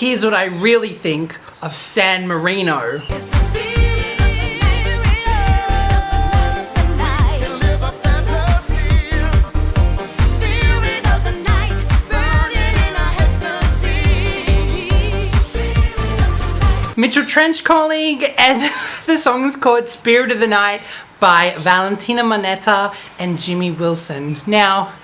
here's what I really think of San Marino. Mitchell Trench calling, and the song is called Spirit of the Night by Valentina Monetta and Jimmie Wilson. Now,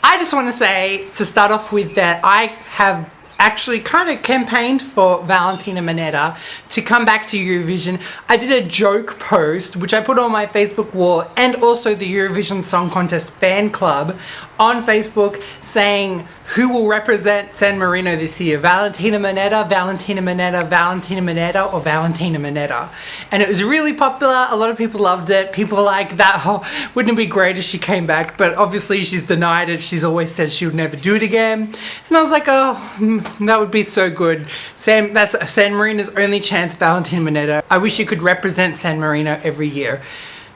I just want to say, to start off with, that I have actually kind of campaigned for Valentina Monetta to come back to Eurovision. I did a joke post, which I put on my Facebook wall, and also the Eurovision Song Contest fan club on Facebook, saying who will represent San Marino this year, Valentina Monetta, Valentina Monetta, Valentina Monetta, or Valentina Monetta. And it was really popular. A lot of people loved it. People were like, that, oh, wouldn't it be great if she came back? But obviously she's denied it. She's always said she would never do it again. And I was like, oh, that would be so good. That's San Marino's only chance, Valentina Monetta. I wish you could represent San Marino every year.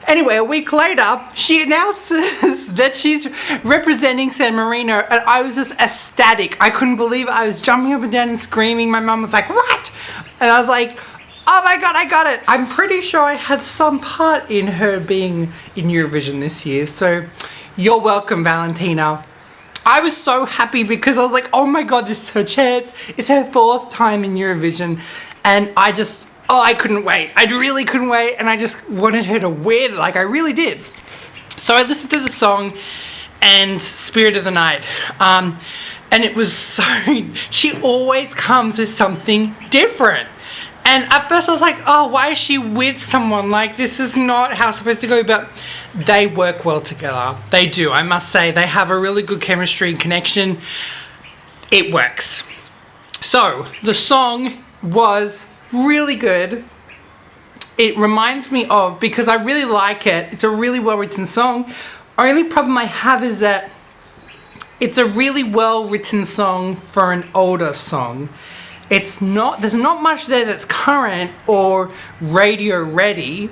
Anyway, a week later, she announces that she's representing San Marino, and I was just ecstatic. I couldn't believe it. I was jumping up and down and screaming. My mum was like, what? And I was like, oh my God, I got it. I'm pretty sure I had some part in her being in Eurovision this year. So you're welcome, Valentina. I was so happy because I was like, oh my God, this is her chance. It's her 4th time in Eurovision. And I couldn't wait. I really couldn't wait, and I just wanted her to win, like I really did. So I listened to the song and Spirit of the Night, and it was so, she always comes with something different. And at first I was like, oh, why is she with someone? Like, this is not how it's supposed to go, but they work well together. They do, I must say. They have a really good chemistry and connection. It works. So, the song was really good. It reminds me of, because I really like it, it's a really well written song. Only problem I have is that it's a really well written song for an older song. There's not much there that's current or radio ready,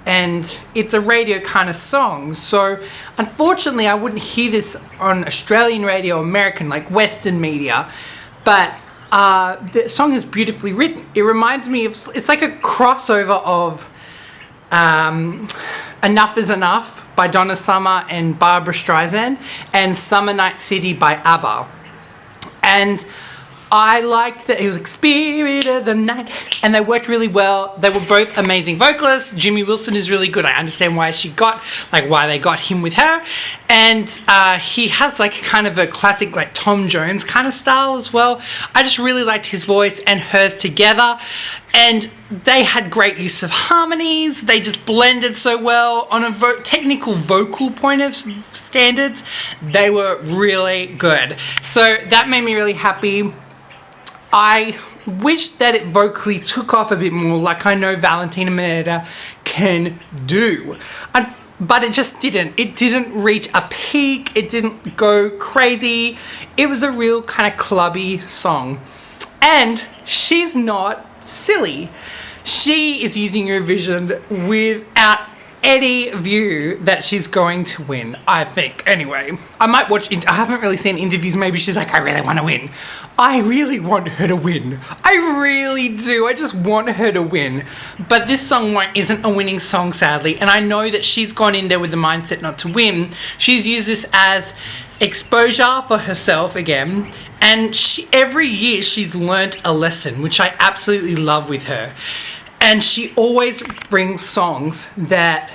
and it's a radio kind of song. So unfortunately I wouldn't hear this on Australian radio, American, like Western media, but the song is beautifully written. It reminds me of, it's like a crossover of Enough is Enough by Donna Summer and Barbra Streisand and Summer Night City by ABBA. And I liked that it was like Spirit of the Night, and they worked really well. They were both amazing vocalists. Jimmie Wilson is really good. I understand why they got him with her. And he has like kind of a classic like Tom Jones kind of style as well. I just really liked his voice and hers together. And they had great use of harmonies. They just blended so well. On a technical vocal point of standards, they were really good. So that made me really happy. I wish that it vocally took off a bit more, like I know Valentina Monetta can do. But it just didn't. It didn't reach a peak. It didn't go crazy. It was a real kind of clubby song. And she's not silly. She is using Eurovision without any view that she's going to win, I think. Anyway, I might watch, I haven't really seen interviews, maybe she's like, I really want to win. I really want her to win. I really do. I just want her to win. But this song isn't a winning song, sadly, and I know that she's gone in there with the mindset not to win. She's used this as exposure for herself again, and every year she's learnt a lesson, which I absolutely love with her. And she always brings songs that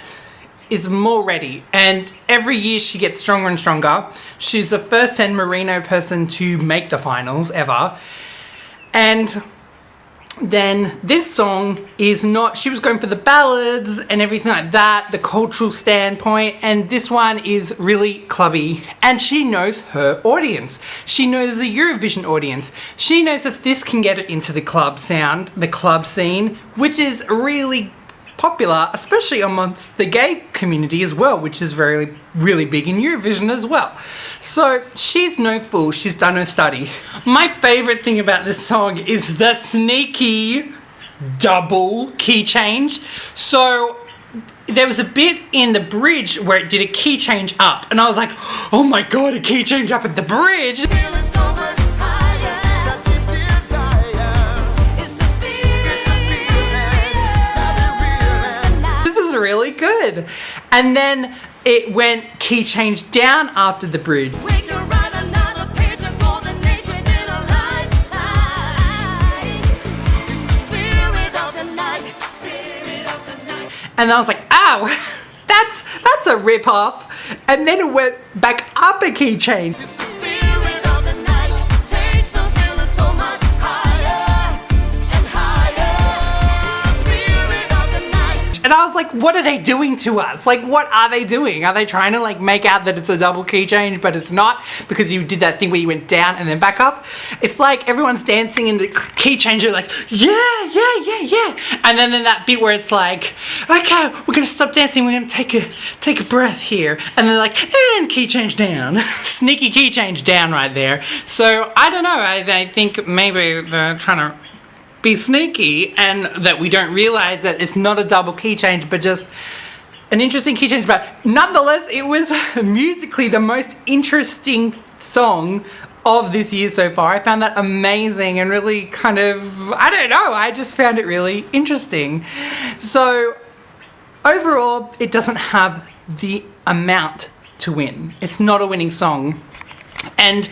is more ready, and every year she gets stronger and stronger. She's the first San Marino person to make the finals ever. And then this song is not, she was going for the ballads and everything like that, the cultural standpoint, and this one is really clubby, and she knows her audience. She knows the Eurovision audience. She knows that this can get it into the club sound, the club scene, which is really popular, especially amongst the gay community as well, which is really big in Eurovision as well. So she's no fool, she's done her study. My favourite thing about this song is the sneaky double key change. So there was a bit in the bridge where it did a key change up, and I was like, oh my God, a key change up at the bridge. good. And then it went key change down after the bridge. And I was like, ow, that's a rip-off. And then it went back up a key change. And I was like, what are they doing to us? Like, what are they doing? Are they trying to like make out that it's a double key change, but it's not, because you did that thing where you went down and then back up? It's like everyone's dancing in the key change, you're like, yeah, yeah, yeah, yeah. And then in that bit where it's like, okay, we're gonna stop dancing, we're gonna take a breath here. And then like, and key change down. Sneaky key change down right there. So I don't know, I think maybe they're trying to be sneaky and that we don't realize that it's not a double key change but just an interesting key change. But nonetheless, it was musically the most interesting song of this year so far. I found that amazing and really kind of, I don't know, I just found it really interesting. So overall, it doesn't have the amount to win. It's not a winning song. And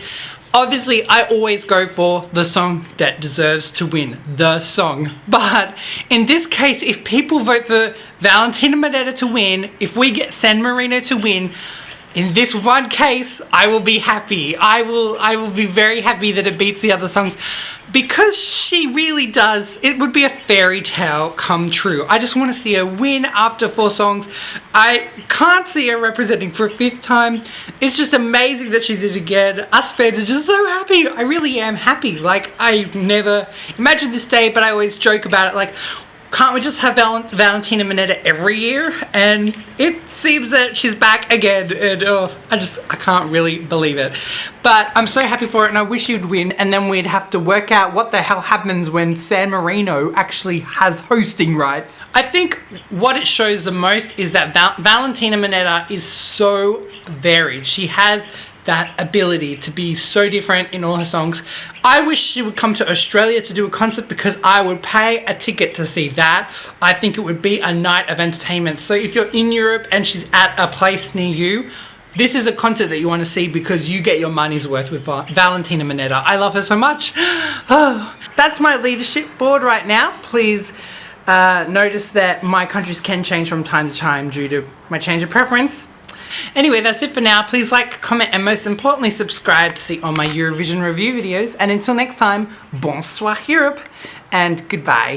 obviously, I always go for the song that deserves to win, the song. But in this case, if people vote for Valentina Monetta to win, if we get San Marino to win, in this one case, I will be happy. I will be very happy that it beats the other songs, because she really does. It would be a fairy tale come true. I just want to see her win after 4 songs. I can't see her representing for a 5th time. It's just amazing that she's in it again. Us fans are just so happy. I really am happy. Like, I never imagined this day, but I always joke about it. Like, can't we just have Valentina Monetta every year? And it seems that she's back again, and I can't really believe it. But I'm so happy for it, and I wish you'd win, and then we'd have to work out what the hell happens when San Marino actually has hosting rights. I think what it shows the most is that Valentina Monetta is so varied. She has that ability to be so different in all her songs. I wish she would come to Australia to do a concert, because I would pay a ticket to see that. I think it would be a night of entertainment. So if you're in Europe and she's at a place near you, this is a concert that you want to see, because you get your money's worth with Valentina Monetta. I love her so much. Oh, that's my leadership board right now. Please notice that my countries can change from time to time due to my change of preference. Anyway, that's it for now. Please like, comment, and most importantly, subscribe to see all my Eurovision review videos. And until next time, bonsoir Europe, and goodbye.